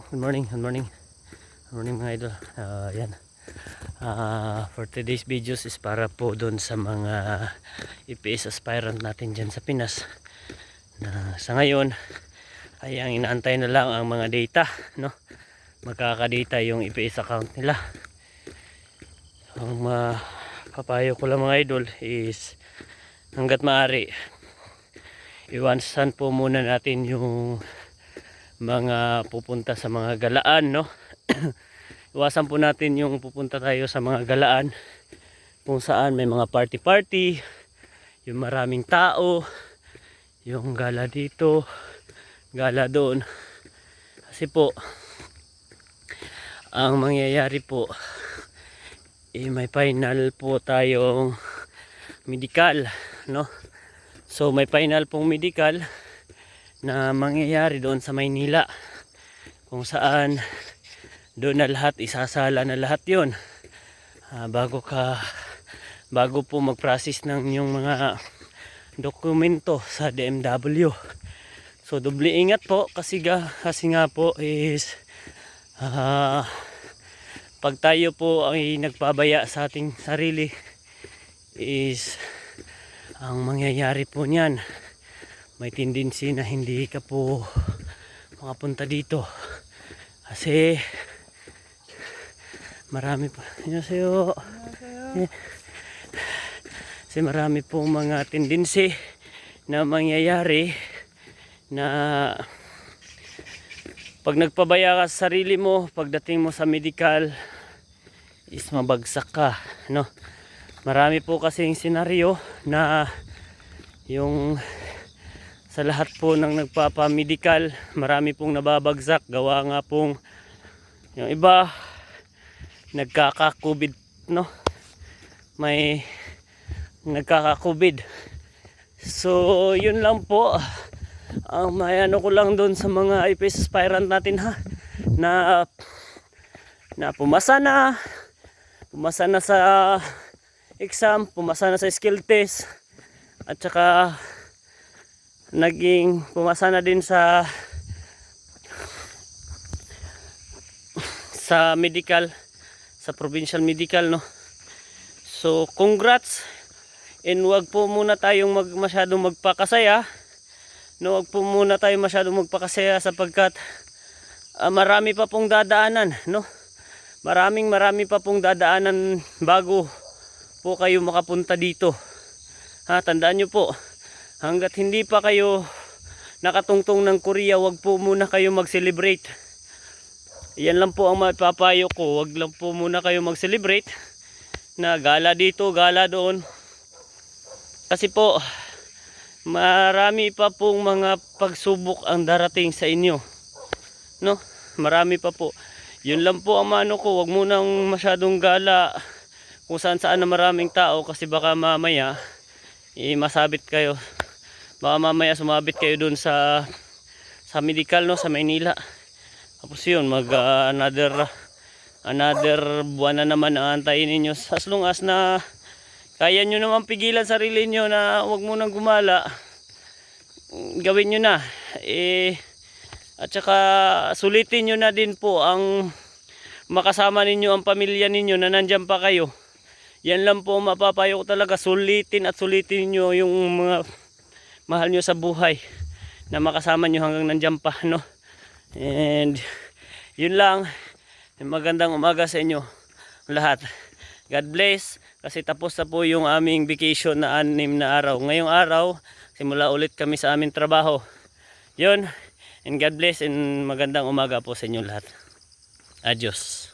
Good morning, good morning. Good morning mga idol. Yan. For today's videos is para po doon sa mga EPS aspirant natin dyan sa Pinas. Na sa ngayon ay ang inaantay na lang ang mga data, no? Magkakadata yung EPS account nila. Ang papayo ko lang mga idol is hanggat maaari iwasan po muna natin yung mga pupunta sa mga galaan, no? Iwasan po natin yung pupunta tayo sa mga galaan kung saan may mga party yung maraming tao, yung gala dito, gala doon. Kasi po ang mangyayari po may final po tayong medical, no? So may final pong medical na mangyayari doon sa Maynila kung saan doon na lahat, isasala na lahat yon bago po mag-process ng yung mga dokumento sa DMW. So doble ingat po kasi nga po is pag tayo po ay nagpabaya sa ating sarili is ang mangyayari po niyan may tendency na hindi ka po makapunta dito kasi marami pa kasi marami po mga tendency na mangyayari na pag nagpabaya ka sa sarili mo, pagdating mo sa medical is mabagsak ka, no? Marami po kasing senaryo na yung sa lahat po ng nagpapamedical, marami pong nababagsak. Gawa nga pong yung iba nagkaka-COVID, no? May nagkaka-COVID. So, yun lang po. Ang may ano ko lang doon sa mga IPS aspirant natin na pumasa na sa exam, pumasa na sa skill test, at saka naging pumasa na din sa medical, sa provincial medical, no? So congrats, and wag po muna tayong masyadong magpakasaya, no? Wag po muna tayong masyadong magpakasaya sapagkat marami pa pong dadaanan, no? Marami pa pong dadaanan bago po kayo makapunta dito. Tandaan nyo po, hanggat hindi pa kayo nakatungtong ng Korea, wag po muna kayo mag-celebrate. Yan lang po ang mapapayo ko. Wag lang po muna kayo mag-celebrate na gala dito, gala doon. Kasi po, marami pa pong mga pagsubok ang darating sa inyo, no? Marami pa po. Yun lang po ang mano ko. Wag munang masyadong gala kung saan na maraming tao kasi baka mamaya masabit kayo. Baka mamaya sumabit kayo dun sa medical, no, sa Maynila. Tapos yun another buwan na naman ang antayin ninyo. As long as na kaya nyo naman pigilan sarili nyo na wag munang gumala, gawin nyo na. At saka sulitin nyo na din po ang makasama ninyo ang pamilya ninyo na nandyan pa kayo. Yan lang po mapapayo ko talaga. Sulitin nyo yung mga mahal nyo sa buhay na makasama nyo hanggang nandyan pa, no? And yun lang. Magandang umaga sa inyo lahat. God bless. Kasi tapos na po yung aming vacation na 6 na araw. Ngayong araw simula ulit kami sa aming trabaho. Yun. And God bless and magandang umaga po sa inyo lahat. Adios.